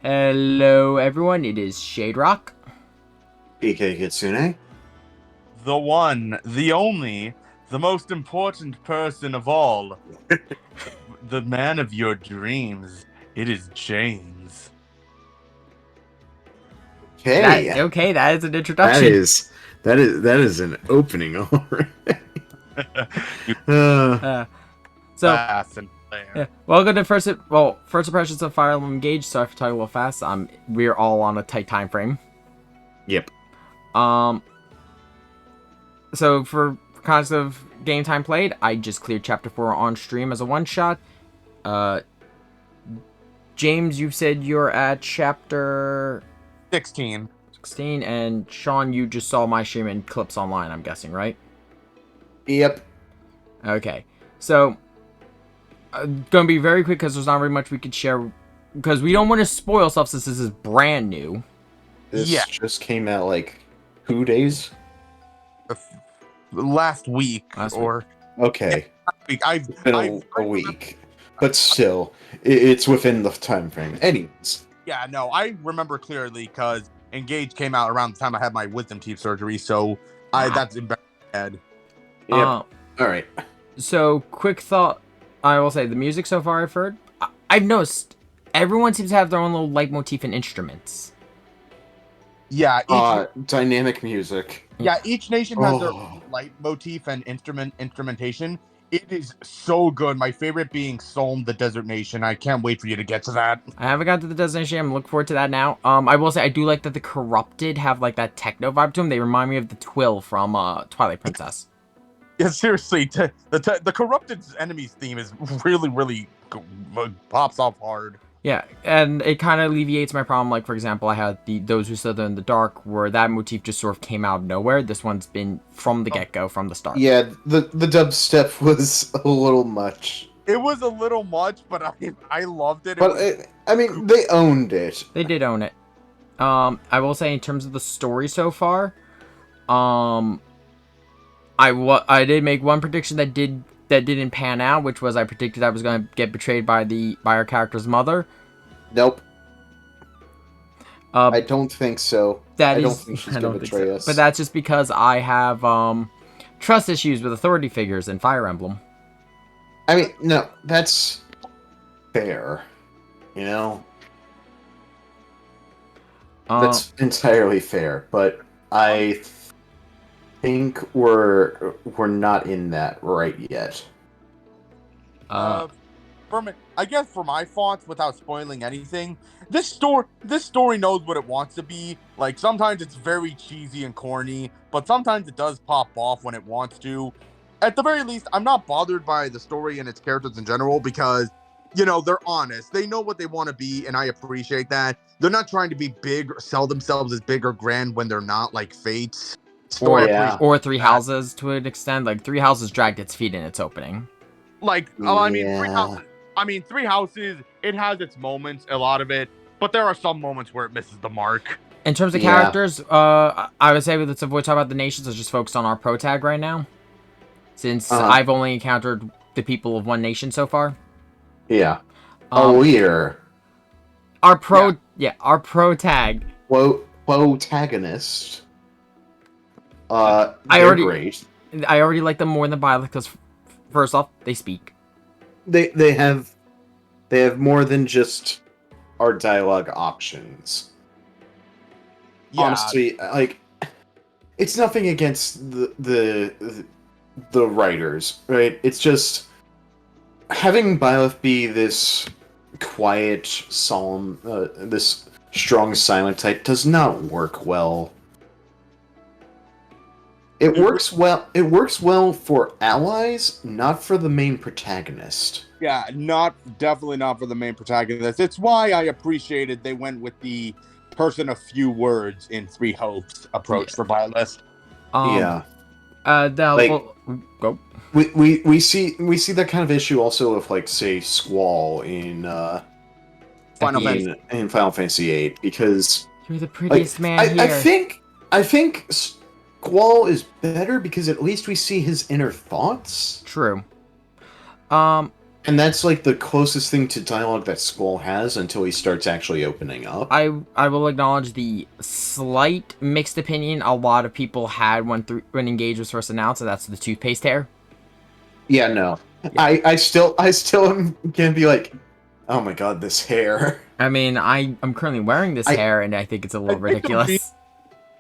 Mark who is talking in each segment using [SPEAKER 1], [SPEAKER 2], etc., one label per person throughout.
[SPEAKER 1] Hello, everyone. It is Shade Rock.
[SPEAKER 2] PK Kitsune.
[SPEAKER 3] The one, the only, the most important person of all, the man of your dreams. It is James.
[SPEAKER 2] Okay,
[SPEAKER 1] Okay, that is an
[SPEAKER 2] that
[SPEAKER 1] introduction.
[SPEAKER 2] is an opening already.
[SPEAKER 3] You
[SPEAKER 1] So,
[SPEAKER 3] fast and
[SPEAKER 1] yeah,
[SPEAKER 3] fair.
[SPEAKER 1] welcome to first impressions of Fire Emblem Engage. Sorry for talking a little fast. We're all on a tight time frame.
[SPEAKER 2] Yep.
[SPEAKER 1] So for context of game time played, I just cleared Chapter 4 on stream as a one shot. James, you said you're at Chapter
[SPEAKER 3] 16.
[SPEAKER 1] 16, and Sean, you just saw my stream and clips online. I'm guessing, right?
[SPEAKER 2] Yep.
[SPEAKER 1] Okay, so gonna be very quick because there's not very much we could share because we don't want to spoil stuff since this is brand new.
[SPEAKER 2] This
[SPEAKER 3] Yeah.
[SPEAKER 2] just came out like 2 days.
[SPEAKER 3] Last week,
[SPEAKER 1] Last
[SPEAKER 3] or
[SPEAKER 2] Okay,
[SPEAKER 3] week.
[SPEAKER 2] it's been a week, but still, it's within the time frame. Anyways,
[SPEAKER 3] Yeah, no, I remember clearly because Engage came out around the time I had my wisdom teeth surgery, so that's in my head.
[SPEAKER 2] yep.
[SPEAKER 1] Uh,
[SPEAKER 2] All right.
[SPEAKER 1] So, quick thought. I will say the music so far I've heard, I've noticed everyone seems to have their own little leitmotif and instruments.
[SPEAKER 3] Yeah,
[SPEAKER 2] Dynamic music.
[SPEAKER 3] each nation has their
[SPEAKER 2] Oh,
[SPEAKER 3] leitmotif and instrumentation. It is so good. My favorite being Solm, the Desert Nation. I can't wait for you to get to that.
[SPEAKER 1] I haven't got to the destination. I'm looking forward to that now. I will say I do like that the Corrupted have like that techno vibe to them. They remind me of the Twill from Twilight Princess.
[SPEAKER 3] Yeah, seriously, the Corrupted enemies theme is really pops off hard.
[SPEAKER 1] Yeah, and it kind of alleviates my problem. Like, for example, I had Those Who Slither in the Dark, where that motif just sort of came out of nowhere. This one's been from the get-go, from the start.
[SPEAKER 2] yeah. The dubstep was a little much,
[SPEAKER 3] It was a little much, but I loved it.
[SPEAKER 2] but I mean, they owned it.
[SPEAKER 1] They did own it. I will say in terms of the story so far, I did make one prediction that didn't pan out, which was I predicted I was going to get betrayed by our character's mother.
[SPEAKER 2] Nope.
[SPEAKER 1] Uh,
[SPEAKER 2] I don't think so. I don't think she's gonna betray us.
[SPEAKER 1] But that's just because I have trust issues with authority figures in Fire Emblem.
[SPEAKER 2] I mean, no, that's fair. You know, that's entirely fair. But I think we're not in that right yet.
[SPEAKER 3] I guess for my thoughts, without spoiling anything, this story knows what it wants to be. Like, sometimes it's very cheesy and corny, but sometimes it does pop off when it wants to. At the very least, I'm not bothered by the story and its characters in general because, they're honest. They know what they want to be, and I appreciate that. They're not trying to be big or sell themselves as big or grand when they're not, like Fates.
[SPEAKER 1] Or Three Houses to an extent. Like, Three Houses dragged its feet in its opening.
[SPEAKER 3] Like, Three Houses, it has its moments, a lot of it, but there are some moments where it misses the mark.
[SPEAKER 1] In terms of characters, I would say let's avoid talking about the nations. Let's just focus on our pro tag right now, since I've only encountered the people of one nation so far.
[SPEAKER 2] Yeah.
[SPEAKER 1] Our pro tag.
[SPEAKER 2] Protagonist.
[SPEAKER 1] I already like them more than Violet because, first off, they speak.
[SPEAKER 2] They have more than just our dialogue options. Yeah. Honestly, like, it's nothing against the writers, right? It's just having Byleth be this quiet, solemn, this strong, silent type does not work well. It works well for allies, not for the main protagonist.
[SPEAKER 3] Yeah, definitely not for the main protagonist. It's why I appreciated they went with the person of few words in Three Hopes approach for Byleth.
[SPEAKER 1] Go.
[SPEAKER 2] We see that kind of issue also with, like, say, Squall in Final Fantasy VIII, because
[SPEAKER 1] you're the prettiest man here.
[SPEAKER 2] I think Squall is better because at least we see his inner thoughts.
[SPEAKER 1] True.
[SPEAKER 2] And that's like the closest thing to dialogue that Squall has until he starts actually opening up.
[SPEAKER 1] I will acknowledge the slight mixed opinion a lot of people had when Engage was first announced, and that's the toothpaste hair.
[SPEAKER 2] Yeah, no. Yeah. I still am gonna be like, oh my god, this hair.
[SPEAKER 1] I mean, I'm currently wearing this hair, and I think it's a little ridiculous.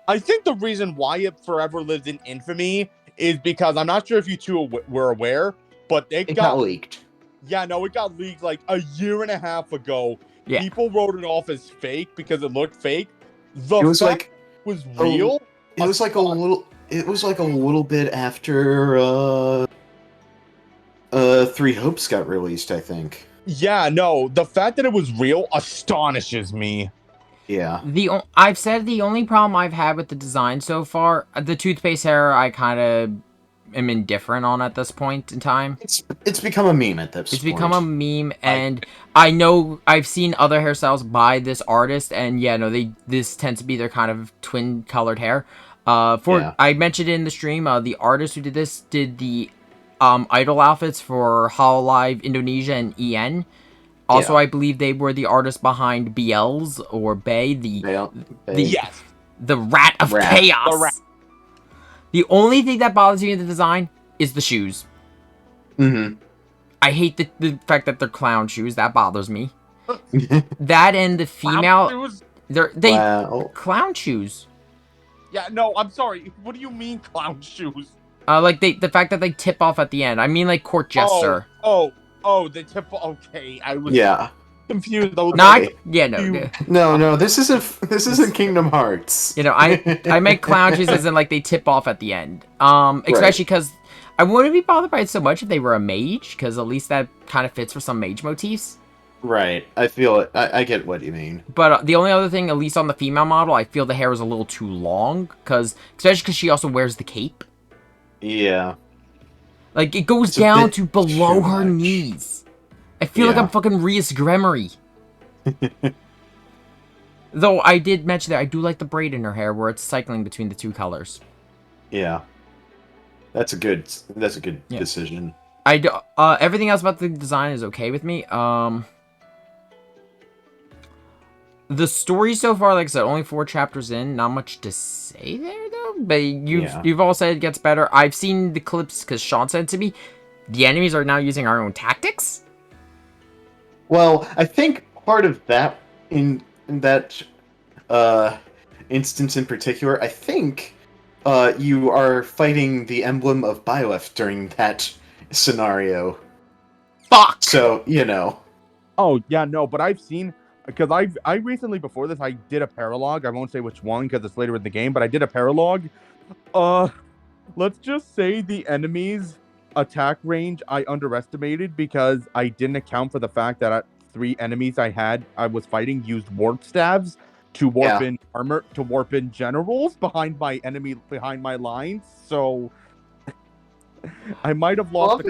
[SPEAKER 3] I think the reason why it forever lived in infamy is because I'm not sure if you two were aware, but it got
[SPEAKER 2] leaked.
[SPEAKER 3] Yeah, no, it got leaked like a year and a half ago.
[SPEAKER 1] Yeah.
[SPEAKER 3] People wrote it off as fake because it looked fake.
[SPEAKER 2] It was like
[SPEAKER 3] it was real.
[SPEAKER 2] It was like a little. It was like a little bit after Three Hopes got released, I think.
[SPEAKER 3] Yeah, no, the fact that it was real astonishes me.
[SPEAKER 2] Yeah.
[SPEAKER 1] I've said the only problem I've had with the design so far, the toothpaste hair, I kind of am indifferent on at this point in time.
[SPEAKER 2] It's become a meme at this point.
[SPEAKER 1] It's become a meme, and I know I've seen other hairstyles by this artist, and yeah, no, this tends to be their kind of twin colored hair. I mentioned in the stream, the artist who did this did the idol outfits for Hololive Indonesia and EN. Also, I believe they were the artists behind BL's or Bay, the Rat of Chaos.
[SPEAKER 3] The rat.
[SPEAKER 1] The only thing that bothers me in the design is the shoes.
[SPEAKER 2] Mm-hmm.
[SPEAKER 1] I hate the fact that they're clown shoes. That bothers me. That and the female, clown shoes.
[SPEAKER 3] Yeah, no, I'm sorry. What do you mean clown shoes?
[SPEAKER 1] Like the fact that they tip off at the end. I mean like court jester.
[SPEAKER 3] Oh, they tip. Okay, I was confused.
[SPEAKER 1] No. This
[SPEAKER 2] isn't Kingdom Hearts.
[SPEAKER 1] You know, I make clown shoes as in like they tip off at the end. Especially because I wouldn't be bothered by it so much if they were a mage, because at least that kind of fits for some mage motifs.
[SPEAKER 2] Right, I feel it. I get what you mean.
[SPEAKER 1] But the only other thing, at least on the female model, I feel the hair is a little too long, especially because she also wears the cape.
[SPEAKER 2] Yeah.
[SPEAKER 1] Like, it goes down to below her knees. I feel like I'm fucking Rhys Gremory. Though I did mention that I do like the braid in her hair where it's cycling between the two colors.
[SPEAKER 2] Yeah. That's a good decision.
[SPEAKER 1] Everything else about the design is okay with me. The story so far, like I said, only 4 chapters in. Not much to say there, though. But you've all said it gets better. I've seen the clips because Sean sent it to me. The enemies are now using our own tactics.
[SPEAKER 2] Well, I think part of that in that instance in particular, I think you are fighting the emblem of Byleth during that scenario.
[SPEAKER 1] Fuck.
[SPEAKER 2] So you know.
[SPEAKER 3] Oh yeah, no, but I've seen. Because I recently, before this, I did a paralog. I won't say which one because it's later in the game, but I did a paralog. Let's just say the enemy's attack range I underestimated because I didn't account for the fact that 3 enemies I was fighting used warp staves to warp in armor, to warp in generals behind my lines. So I might have lost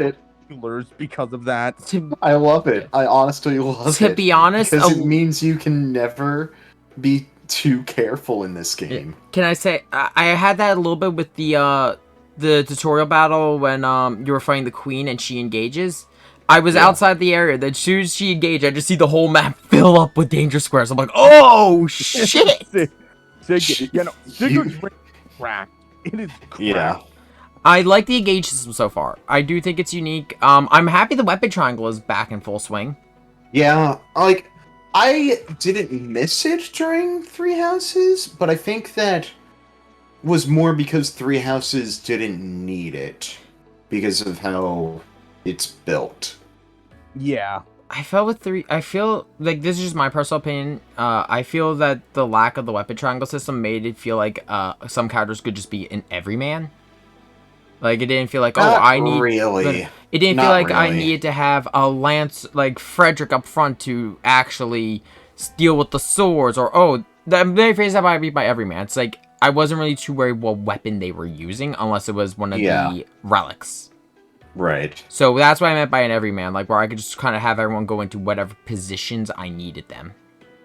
[SPEAKER 3] because of that.
[SPEAKER 2] I love it. I honestly love it.
[SPEAKER 1] To be honest,
[SPEAKER 2] because it means you can never be too careful in this game.
[SPEAKER 1] Can I say I had that a little bit with the tutorial battle when you were fighting the queen and she engages. I was outside the area. Then as soon as she engaged, I just see the whole map fill up with danger squares. I'm like, oh shit!
[SPEAKER 3] Sigurd's cracked. It is cracked.
[SPEAKER 2] Yeah.
[SPEAKER 1] I like the engage system so far. I do think it's unique. I'm happy the weapon triangle is back in full swing.
[SPEAKER 2] Yeah, like, I didn't miss it during 3 Houses, but I think that was more because 3 Houses didn't need it because of how it's built.
[SPEAKER 3] Yeah.
[SPEAKER 1] I felt with 3... I feel like this is just my personal opinion. I feel that the lack of the weapon triangle system made it feel like some characters could just be an everyman. Like, it didn't feel like, I need...
[SPEAKER 2] Really.
[SPEAKER 1] It didn't feel like I needed to have a lance, like, Frederick up front to actually deal with the swords, or, the very phrase that might be by every man. It's like, I wasn't really too worried what weapon they were using, unless it was one of the relics.
[SPEAKER 2] Right.
[SPEAKER 1] So that's what I meant by an everyman, like, where I could just kind of have everyone go into whatever positions I needed them.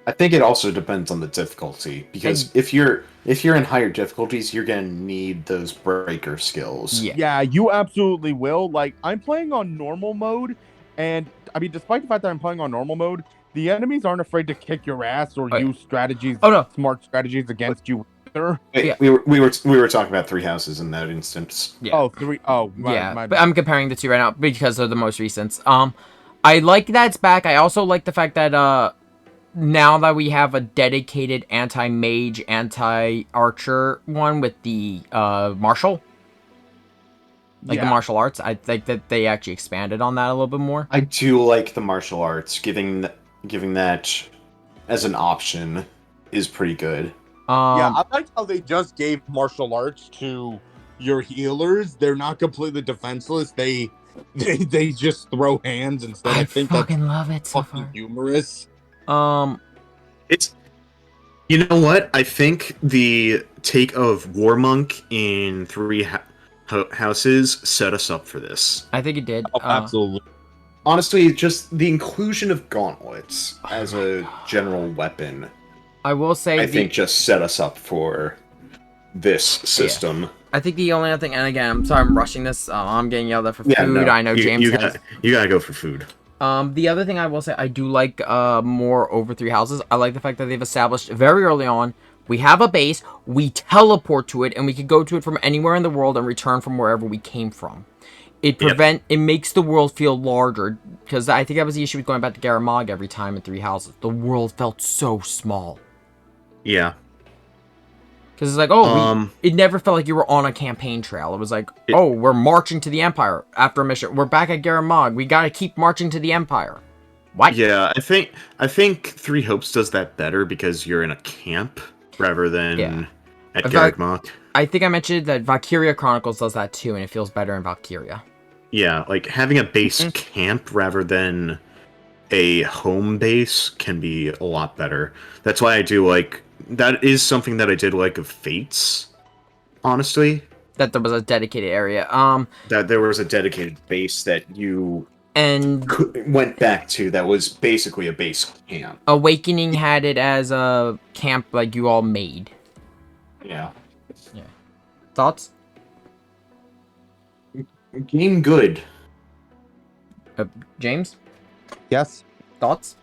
[SPEAKER 2] I think it also depends on the difficulty, because if you're in higher difficulties, you're gonna need those breaker skills.
[SPEAKER 3] Yeah, you absolutely will. Like, I'm playing on normal mode, And I mean, despite the fact that I'm playing on normal mode, the enemies aren't afraid to kick your ass or use strategies,
[SPEAKER 1] Oh no,
[SPEAKER 3] smart strategies against you either.
[SPEAKER 2] Wait, we were talking about Three Houses in that instance.
[SPEAKER 1] Yeah.
[SPEAKER 3] Oh, three. Oh, my
[SPEAKER 1] but I'm comparing the two right now because they're the most recent. I like that it's back. I also like the fact that now that we have a dedicated anti-mage, anti-archer one with the martial, like the martial arts, I think that they actually expanded on that a little bit more.
[SPEAKER 2] I do like the martial arts. Giving that as an option is pretty good.
[SPEAKER 3] Yeah, I like how they just gave martial arts to your healers. They're not completely defenseless. They just throw hands instead. I think
[SPEAKER 1] fucking love it so
[SPEAKER 3] fucking
[SPEAKER 1] far.
[SPEAKER 3] humorous.
[SPEAKER 2] It's, you know what? I think the take of Warmonk in Three Houses set us up for this.
[SPEAKER 1] I think it did.
[SPEAKER 3] Oh, absolutely.
[SPEAKER 2] Honestly, just the inclusion of gauntlets as a general weapon,
[SPEAKER 1] I will say,
[SPEAKER 2] I think just set us up for this system.
[SPEAKER 1] Yeah. I think the only other thing, and again, I'm sorry I'm rushing this. I'm getting yelled at for food. No, I know James
[SPEAKER 2] you gotta go for food.
[SPEAKER 1] The other thing I will say, I do like more over Three Houses. I like the fact that they've established very early on, we have a base, we teleport to it, and we can go to it from anywhere in the world and return from wherever we came from. It makes the world feel larger, because I think that was the issue with going back to Garamag every time in Three Houses. The world felt so small.
[SPEAKER 2] Yeah.
[SPEAKER 1] Because it's like, it never felt like you were on a campaign trail. It was like, we're marching to the Empire after a mission. We're back at Garamag. We gotta keep marching to the Empire. What?
[SPEAKER 2] Yeah, I think Three Hopes does that better because you're in a camp rather than at Garamag.
[SPEAKER 1] I think I mentioned that Valkyria Chronicles does that too, and it feels better in Valkyria.
[SPEAKER 2] Yeah, like having a base camp rather than a home base can be a lot better. That's why I do like... That is something that I did like of Fates, honestly.
[SPEAKER 1] That there was a dedicated area.
[SPEAKER 2] That there was a dedicated base that you went back to that was basically a base camp.
[SPEAKER 1] Awakening had it as a camp like you all made.
[SPEAKER 2] Yeah.
[SPEAKER 1] Yeah. Thoughts?
[SPEAKER 2] Game good.
[SPEAKER 1] James?
[SPEAKER 3] Yes.
[SPEAKER 1] Thoughts?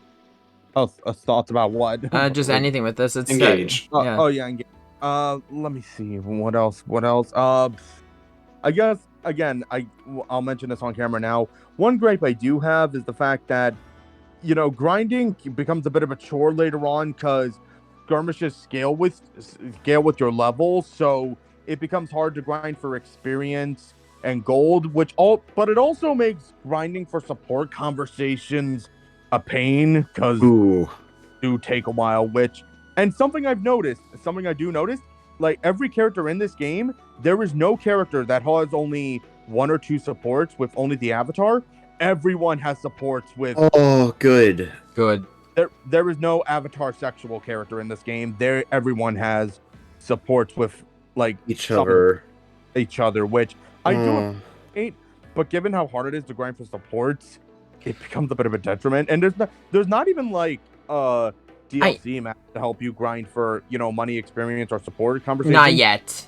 [SPEAKER 3] Oh, thoughts about what?
[SPEAKER 1] Just anything with this. It's
[SPEAKER 2] Engage.
[SPEAKER 3] Engage. Let me see. What else? I guess again, I'll mention this on camera now. One gripe I do have is the fact that grinding becomes a bit of a chore later on because skirmishes scale with your level, so it becomes hard to grind for experience and gold, but it also makes grinding for support conversations a pain because do take a while. And something I do notice, like every character in this game, there is no character that has only one or two supports with only the avatar. Everyone has supports with.
[SPEAKER 2] Oh, good.
[SPEAKER 3] There is no avatar sexual character in this game. Everyone has supports with like
[SPEAKER 2] each other,
[SPEAKER 3] which I do hate. But given how hard it is to grind for supports, it becomes a bit of a detriment. And there's not even like DLC map to help you grind for money, experience, or support conversation.
[SPEAKER 1] Not yet.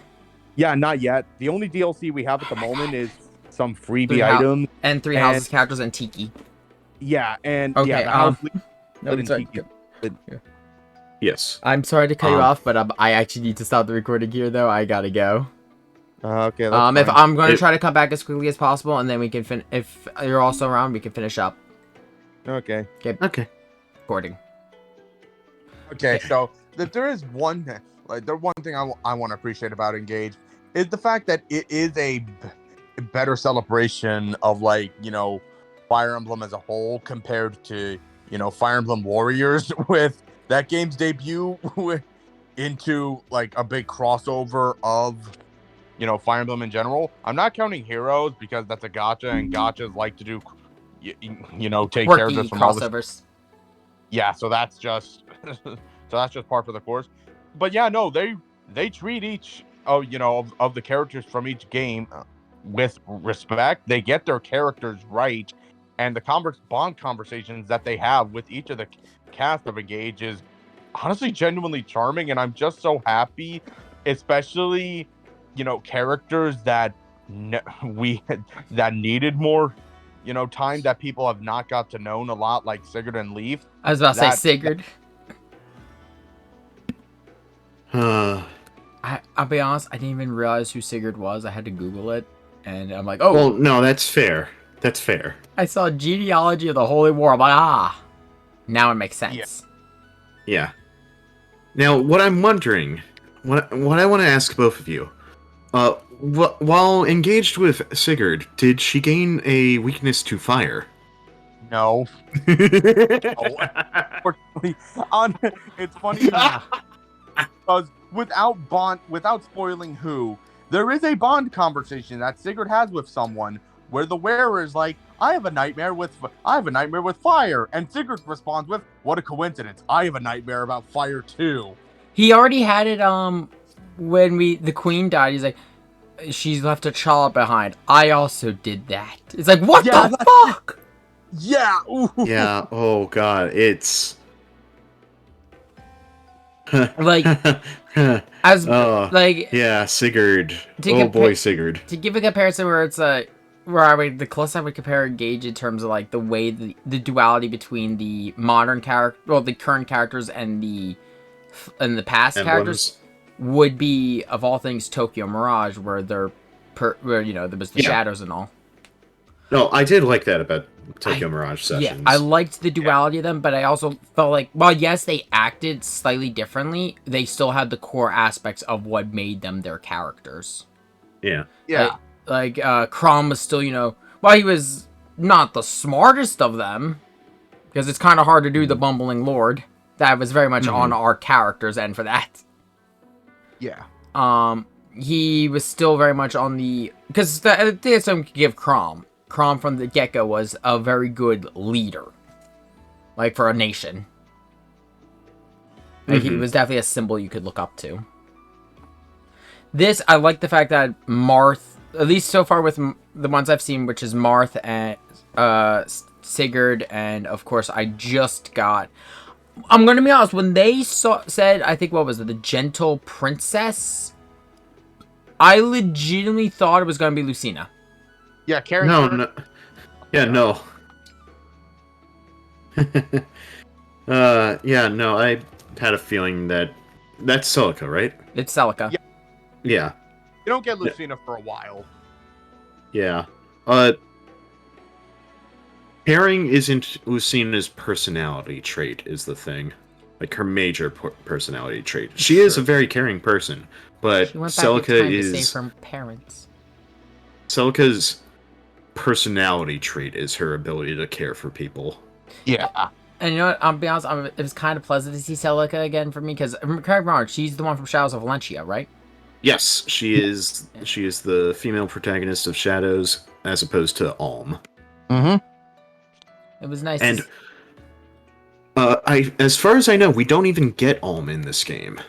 [SPEAKER 3] Yeah, not yet. The only DLC we have at the moment is some freebie items
[SPEAKER 1] and Three Houses characters and Tiki.
[SPEAKER 3] Yeah, and
[SPEAKER 1] Tiki.
[SPEAKER 2] Yes.
[SPEAKER 1] I'm sorry to cut you off, but I actually need to stop the recording here, though. I gotta go.
[SPEAKER 3] Okay.
[SPEAKER 1] If I'm going to try to come back as quickly as possible, and then we can if you're also around, we can finish up.
[SPEAKER 3] Okay.
[SPEAKER 1] Recording.
[SPEAKER 3] Okay, so there is one thing I want to appreciate about Engage is the fact that it is a better celebration of Fire Emblem as a whole compared to Fire Emblem Warriors with that game's debut into a big crossover of Fire Emblem in general. I'm not counting Heroes because that's a gacha, and gachas like to do take characters from
[SPEAKER 1] crossovers.
[SPEAKER 3] Yeah, so that's just par for the course. But yeah, no, they treat each of the characters from each game with respect. They get their characters right, and the bond conversations that they have with each of the cast of Engage is honestly genuinely charming, and I'm just so happy, especially characters that that needed more time that people have not got to know a lot, like Sigurd and Leaf.
[SPEAKER 1] I was about to say Sigurd. I'll be honest, I didn't even realize who Sigurd was. I had to Google it, and I'm like, oh.
[SPEAKER 2] Well, no, that's fair. That's fair.
[SPEAKER 1] I saw genealogy of the Holy War. I'm like, now it makes sense.
[SPEAKER 2] Yeah. Now, what I'm wondering, what I want to ask both of you, while engaged with Sigurd, did she gain a weakness to fire?
[SPEAKER 3] No. Unfortunately, it's funny because without spoiling who, there is a bond conversation that Sigurd has with someone where the wearer is like, I have a nightmare with fire, and Sigurd responds with, what a coincidence, I have a nightmare about fire too.
[SPEAKER 1] He already had it when the queen died. He's like, she's left a child behind. I also did that. It's like, what the fuck?
[SPEAKER 3] Yeah. Ooh.
[SPEAKER 2] Yeah. Oh god, it's
[SPEAKER 1] like
[SPEAKER 2] yeah, Sigurd. Sigurd.
[SPEAKER 1] To give a comparison where it's the closest I would compare Engage in terms of like the way the duality between the modern the current characters and the past characters would be, of all things, Tokyo Mirage, where there was the shadows and all.
[SPEAKER 2] No, I did like that about Tokyo Mirage sessions.
[SPEAKER 1] Yeah, I liked the duality of them, but I also felt like, while yes, they acted slightly differently, they still had the core aspects of what made them their characters.
[SPEAKER 2] Yeah.
[SPEAKER 3] Yeah.
[SPEAKER 1] Like Crom was still, while he was not the smartest of them, because it's kind of hard to do the bumbling lord, that was very much on our character's end for that.
[SPEAKER 3] Yeah.
[SPEAKER 1] He was still very much on the, because the thing is, I could give Crom from the get-go was a very good leader, like for a nation. Like he was definitely a symbol you could look up to. This, I like the fact that Marth, at least so far with the ones I've seen, which is Marth and Sigurd, and of course I just got, I'm gonna be honest, when they said, I think, what was it, the Gentle Princess, I legitimately thought it was gonna be Lucina.
[SPEAKER 3] Yeah, Karen.
[SPEAKER 2] No. Yeah, no. Yeah, no, I had a feeling that's Celica, right?
[SPEAKER 1] It's Celica.
[SPEAKER 2] Yeah.
[SPEAKER 3] You don't get Lucina for a while.
[SPEAKER 2] Yeah. Caring isn't Lucina's personality trait, is the thing. Like, her major personality trait. She is a very caring person, but Celica is...
[SPEAKER 1] to save her parents.
[SPEAKER 2] Celica's personality trait is her ability to care for people.
[SPEAKER 3] Yeah.
[SPEAKER 1] And you know what, I'll be honest, it was kind of pleasant to see Celica again for me, because, correct me if I'm wrong, she's the one from Shadows of Valencia, right?
[SPEAKER 2] Yes, she is the female protagonist of Shadows, as opposed to Alm.
[SPEAKER 3] Mm-hmm.
[SPEAKER 1] It was nice.
[SPEAKER 2] And as far as I know, we don't even get Alm in this game.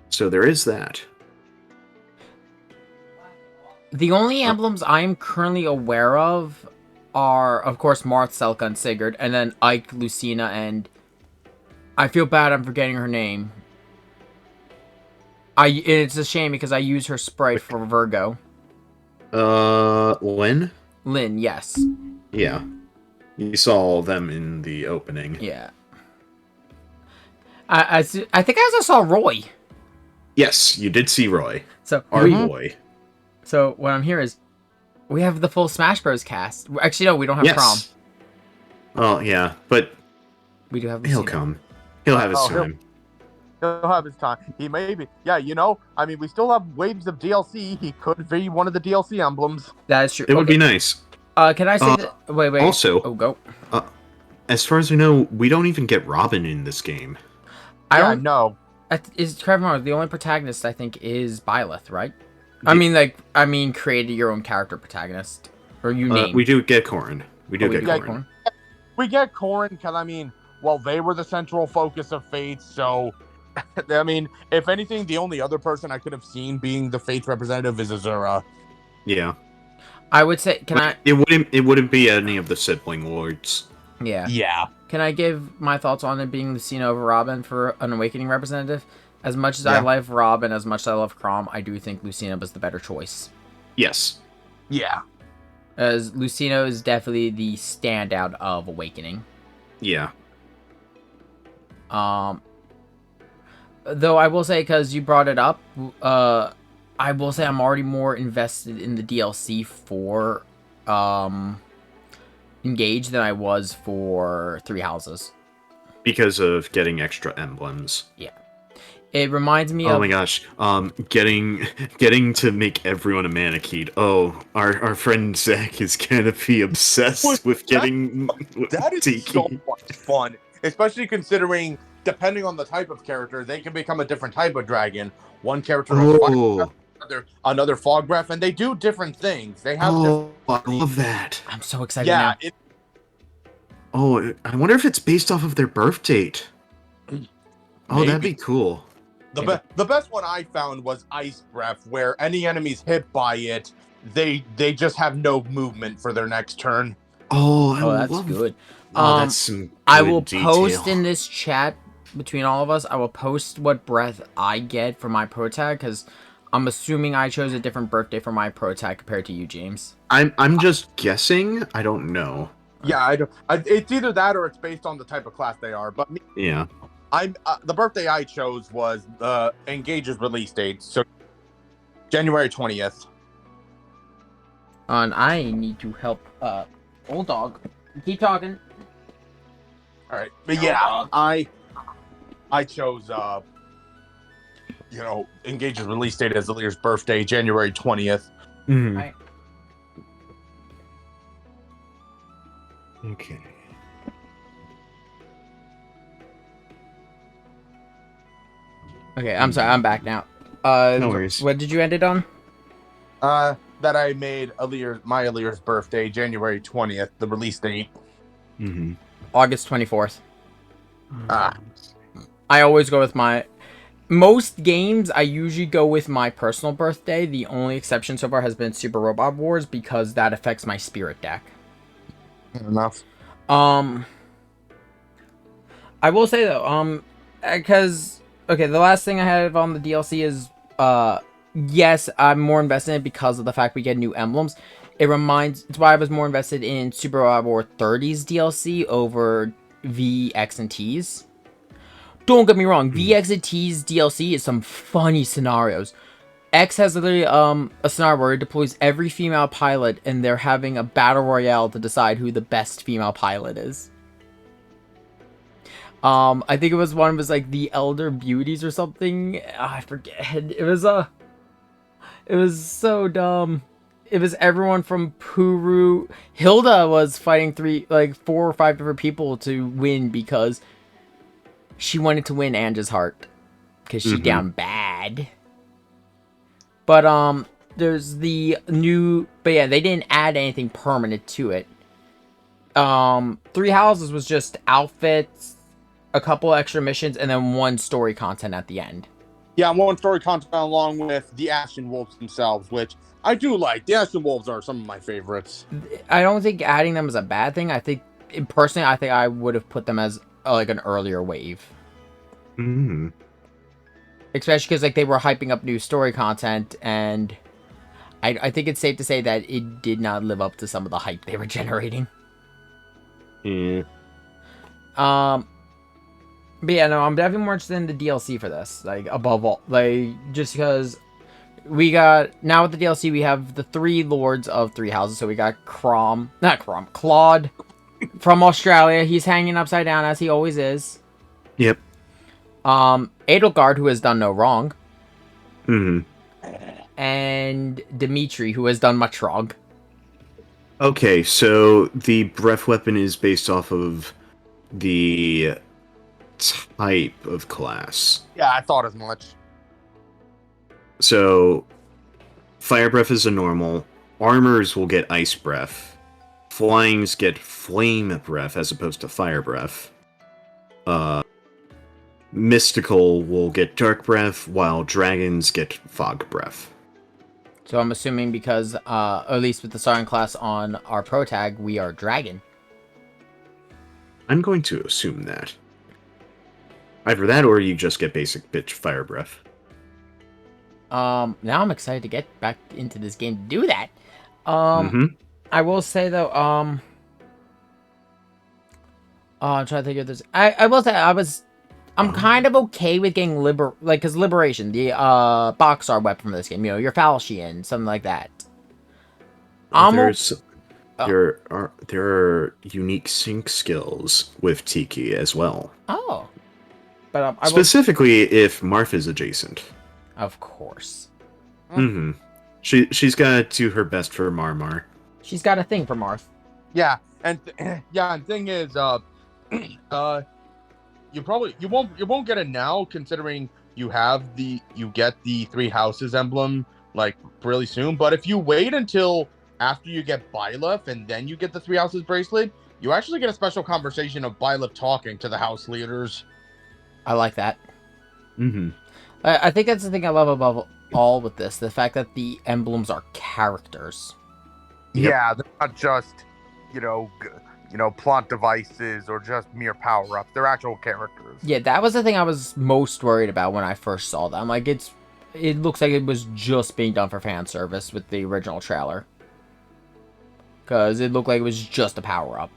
[SPEAKER 2] So there is that.
[SPEAKER 1] The only emblems I'm currently aware of are, of course, Marth, Celica, and Sigurd, and then Ike, Lucina, and I feel bad I'm forgetting her name. It's a shame because I use her sprite for Virgo.
[SPEAKER 2] Lynn?
[SPEAKER 1] Lynn, yes.
[SPEAKER 2] Yeah. You saw them in the opening.
[SPEAKER 1] Yeah. I think I also saw Roy.
[SPEAKER 2] Yes, you did see Roy.
[SPEAKER 1] So
[SPEAKER 2] our boy.
[SPEAKER 1] So what I'm hearing is we have the full Smash Bros. Cast. Actually, no, we don't have Crom.
[SPEAKER 2] Oh, yeah, but
[SPEAKER 1] we do have.
[SPEAKER 2] He'll come. He'll have his time.
[SPEAKER 3] He'll have his time. He may be. Yeah, I mean, we still have waves of DLC. He could be one of the DLC emblems.
[SPEAKER 1] That is true.
[SPEAKER 2] It would be nice.
[SPEAKER 1] Can I say that? Wait.
[SPEAKER 2] Also,
[SPEAKER 1] go.
[SPEAKER 2] As far as we know, we don't even get Robin in this game.
[SPEAKER 1] I don't
[SPEAKER 3] know.
[SPEAKER 1] Is Trevor the only protagonist? I think is Byleth, right? I mean, created your own character protagonist, or you name.
[SPEAKER 2] We do get Corrin. We get Corrin.
[SPEAKER 3] We get Corrin because they were the central focus of Fate. So, I mean, if anything, the only other person I could have seen being the Fate representative is Azura.
[SPEAKER 2] Yeah.
[SPEAKER 1] I would say,
[SPEAKER 2] It wouldn't be any of the sibling lords.
[SPEAKER 1] Yeah.
[SPEAKER 3] Yeah.
[SPEAKER 1] Can I give my thoughts on it being Lucina over Robin for an Awakening representative? As much as I love Robin, as much as I love Crom, I do think Lucina was the better choice.
[SPEAKER 2] Yes.
[SPEAKER 3] Yeah.
[SPEAKER 1] As Lucino is definitely the standout of Awakening.
[SPEAKER 2] Yeah.
[SPEAKER 1] Though I will say, because you brought it up, I will say I'm already more invested in the DLC for Engage than I was for Three Houses.
[SPEAKER 2] Because of getting extra emblems.
[SPEAKER 1] Yeah. It reminds me
[SPEAKER 2] of...
[SPEAKER 1] Oh
[SPEAKER 2] my gosh. Getting to make everyone a Manakete. Oh, our friend Zach is gonna be obsessed with getting...
[SPEAKER 3] That is so much fun. Especially considering, depending on the type of character, they can become a different type of dragon. One character has fire breath, another fog breath, and they do different things. They have different...
[SPEAKER 2] I love that.
[SPEAKER 1] I'm so excited now.
[SPEAKER 2] I wonder if it's based off of their birth date. Oh, that'd be cool.
[SPEAKER 3] The best one I found was Ice Breath, where any enemies hit by it, they just have no movement for their next turn.
[SPEAKER 1] That's good.
[SPEAKER 2] That's some good
[SPEAKER 1] I will
[SPEAKER 2] detail.
[SPEAKER 1] post in this chat between all of us. I will post what breath I get for my pro tag, because I'm assuming I chose a different birthday for my pro tag compared to you, James.
[SPEAKER 2] I'm just guessing. I don't know.
[SPEAKER 3] Yeah, it's either that or it's based on the type of class they are. But
[SPEAKER 2] yeah,
[SPEAKER 3] the birthday I chose was Engage's release date, so January 20th.
[SPEAKER 1] And I need to help old dog. Keep talking.
[SPEAKER 3] All right, but yeah, I chose Engage's release date as Alir's birthday, January 20th.
[SPEAKER 2] Mm-hmm. Right. Okay.
[SPEAKER 1] Okay, I'm sorry, I'm back now.
[SPEAKER 2] No worries.
[SPEAKER 1] What did you end it on?
[SPEAKER 3] That I made my Alir's birthday, January 20th, the release date.
[SPEAKER 2] Mm-hmm.
[SPEAKER 1] August 24th. I always go with most games, I usually go with my personal birthday. The only exception so far has been Super Robot Wars, because that affects my spirit deck.
[SPEAKER 3] Fair enough.
[SPEAKER 1] I will say though, because the last thing I have on the DLC is yes, I'm more invested in it because of the fact we get new emblems. It's why I was more invested in Super Robot War 30's DLC over VX and T's. Don't get me wrong, VX and T's DLC is some funny scenarios. X has literally a scenario where it deploys every female pilot, and they're having a battle royale to decide who the best female pilot is. I think it was like the Elder Beauties or something. I forget. It was so dumb. It was everyone from Puru. Hilda was fighting 4 or 5 different people to win because she wanted to win Anja's heart because she down bad. But there's the new. But yeah, they didn't add anything permanent to it. Three Houses was just outfits, a couple extra missions, and then one story content at the end.
[SPEAKER 3] Yeah, one story content along with the Ashen Wolves themselves, which I do like. The Ashen Wolves are some of my favorites.
[SPEAKER 1] I don't think adding them is a bad thing. I think, personally, I would have put them as an earlier wave.
[SPEAKER 2] Mm-hmm.
[SPEAKER 1] Especially because they were hyping up new story content, and I think it's safe to say that it did not live up to some of the hype they were generating.
[SPEAKER 2] Yeah.
[SPEAKER 1] But yeah, no, I'm definitely more interested in the DLC for this. Above all, just because we got now with the DLC, we have the 3 lords of 3 houses. So we got Claude from Australia. He's hanging upside down as he always is.
[SPEAKER 2] Yep.
[SPEAKER 1] Edelgard, who has done no wrong.
[SPEAKER 2] Mm-hmm.
[SPEAKER 1] And Dimitri, who has done much wrong.
[SPEAKER 2] Okay, so the breath weapon is based off of the type of class.
[SPEAKER 3] Yeah, I thought as much.
[SPEAKER 2] So, fire breath is a normal. Armors will get ice breath. Flyings get flame breath as opposed to fire breath. Mystical will get dark breath, while dragons get fog breath.
[SPEAKER 1] So I'm assuming because, at least with the starting class on our pro tag, we are dragon.
[SPEAKER 2] I'm going to assume that. Either that or you just get basic bitch fire breath.
[SPEAKER 1] Now I'm excited to get back into this game to do that. I will say though, I'm trying to think of this. I will say I'm kind of okay with getting because Liberation, the box art weapon from this game, your Falchion, something like that.
[SPEAKER 2] There's there are unique sync skills with Tiki as well.
[SPEAKER 1] Oh, but
[SPEAKER 2] specifically if Marth is adjacent.
[SPEAKER 1] Of course.
[SPEAKER 2] Mm-hmm. She's got to do her best for Marmar.
[SPEAKER 1] She's got a thing for Marth.
[SPEAKER 3] Yeah, and thing is, you won't get it now, considering you get the Three Houses emblem like really soon. But if you wait until after you get Byleth and then you get the Three Houses bracelet, you actually get a special conversation of Byleth talking to the house leaders.
[SPEAKER 1] I like that.
[SPEAKER 2] Mm-hmm.
[SPEAKER 1] I think that's the thing I love above all with this, the fact that the emblems are characters.
[SPEAKER 3] Yep. Yeah, they're not just, plot devices or just mere power-ups. They're actual characters.
[SPEAKER 1] Yeah, that was the thing I was most worried about when I first saw them. Like, it looks like it was just being done for fan service with the original trailer. Because it looked like it was just a power-up.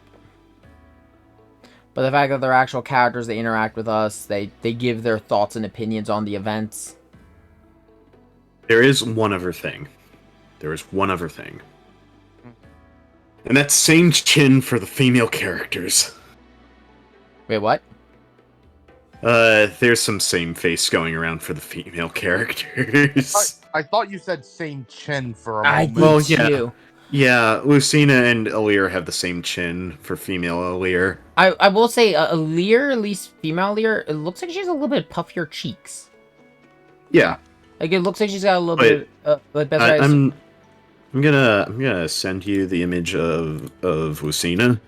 [SPEAKER 1] But the fact that they're actual characters, they interact with us, they give their thoughts and opinions on the events.
[SPEAKER 2] There is one other thing. And that's same chin for the female characters.
[SPEAKER 1] Wait, what?
[SPEAKER 2] There's some same face going around for the female characters.
[SPEAKER 3] I thought you said same chin for a moment.
[SPEAKER 2] Well, yeah. Yeah, Lucina and Alir have the same chin for female Alir.
[SPEAKER 1] I will say, Alir, at least female Alir, it looks like she has a little bit puffier cheeks.
[SPEAKER 2] Yeah.
[SPEAKER 1] Like, it looks like she's got a little bit,
[SPEAKER 2] I'm gonna send you the image of Lucina.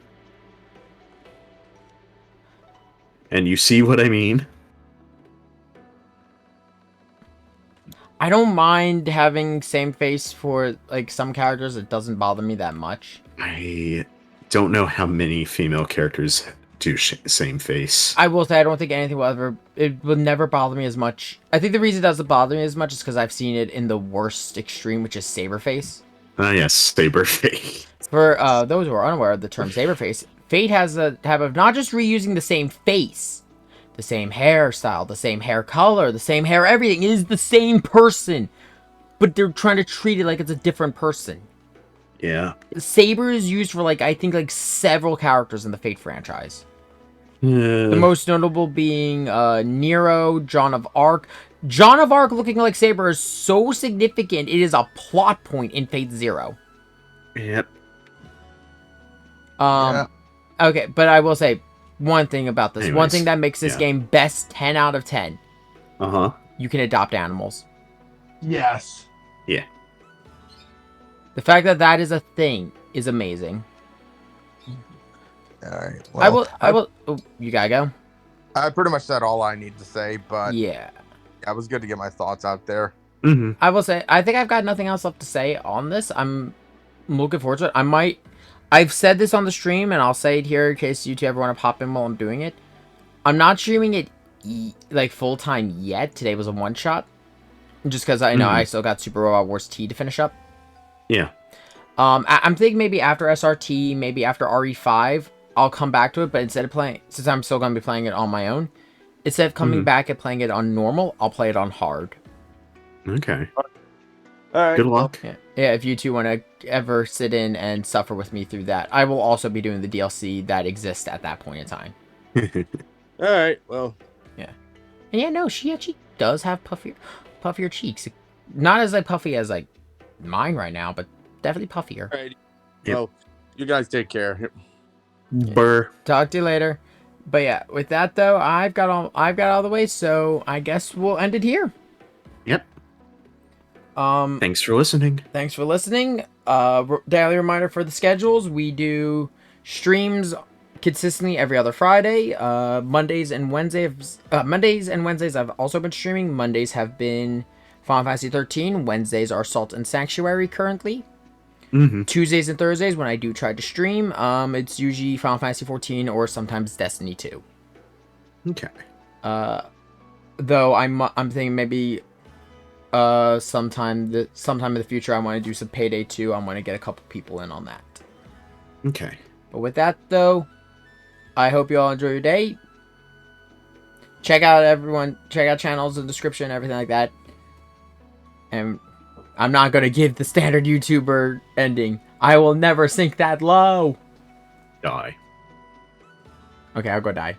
[SPEAKER 2] And you see what I mean?
[SPEAKER 1] I don't mind having same face for, like, some characters. It doesn't bother me that much.
[SPEAKER 2] I don't know how many female characters do same face.
[SPEAKER 1] I will say I don't think anything it will never bother me as much. I think the reason it doesn't bother me as much is because I've seen it in the worst extreme, which is Saberface.
[SPEAKER 2] Yes, Saberface.
[SPEAKER 1] For those who are unaware of the term Saberface, Fate has a habit of not just reusing the same face, the same hairstyle, the same hair color, the same hair, everything. It is the same person, but they're trying to treat it like it's a different person.
[SPEAKER 2] Yeah.
[SPEAKER 1] Saber is used for, I think, several characters in the Fate franchise. The most notable being Nero, John of Arc. John of Arc looking like Saber is so significant, it is a plot point in Fate Zero.
[SPEAKER 2] Yep.
[SPEAKER 1] Okay, but I will say one thing about this. One thing that makes this game best 10 out of 10.
[SPEAKER 2] Uh-huh.
[SPEAKER 1] You can adopt animals.
[SPEAKER 3] Yes.
[SPEAKER 2] Yeah.
[SPEAKER 1] The fact that that is a thing is amazing.
[SPEAKER 3] All right. Well,
[SPEAKER 1] I will. Oh, you gotta go.
[SPEAKER 3] I pretty much said all I need to say, but
[SPEAKER 1] yeah,
[SPEAKER 3] it was good to get my thoughts out there.
[SPEAKER 2] Mm-hmm.
[SPEAKER 1] I will say, I think I've got nothing else left to say on this. I'm looking forward to it. I've said this on the stream, and I'll say it here in case you two ever want to pop in while I'm doing it. I'm not streaming it full time yet. Today was a one shot, just because I know I still got Super Robot Wars T to finish up.
[SPEAKER 2] Yeah.
[SPEAKER 1] I'm thinking maybe after SRT, maybe after RE5, I'll come back to it. But instead of playing, since I'm still gonna be playing it on my own, instead of coming back and playing it on normal, I'll play it on hard.
[SPEAKER 2] Okay.
[SPEAKER 3] All right.
[SPEAKER 2] Good luck.
[SPEAKER 1] Yeah, if you two want to ever sit in and suffer with me through that, I will also be doing the DLC that exists at that point in time.
[SPEAKER 3] All right. Well.
[SPEAKER 1] Yeah. And yeah, no, she actually does have puffier cheeks. Not as puffy as mine right now, but definitely puffier.
[SPEAKER 3] All right. Yep. Well, you guys take care.
[SPEAKER 2] Burr.
[SPEAKER 1] Talk to you later. But yeah, with that though, I've got all the way, so I guess we'll end it here.
[SPEAKER 2] Yep. Thanks for listening.
[SPEAKER 1] Thanks for listening. Daily reminder for the schedules: we do streams consistently every other Friday. Mondays and Wednesdays. I've also been streaming. Mondays have been Final Fantasy 13. Wednesdays are Salt and Sanctuary currently. Tuesdays and Thursdays when I do try to stream, it's usually Final Fantasy 14 or sometimes Destiny 2.
[SPEAKER 2] Okay.
[SPEAKER 1] Though I'm thinking maybe sometime in the future I want to do some Payday 2. I want to get a couple people in on that.
[SPEAKER 2] Okay.
[SPEAKER 1] But with that, though, I hope you all enjoy your day. Check out channels in the description, everything like that. And I'm not going to give the standard YouTuber ending. I will never sink that low.
[SPEAKER 2] Die.
[SPEAKER 1] Okay, I'll go die.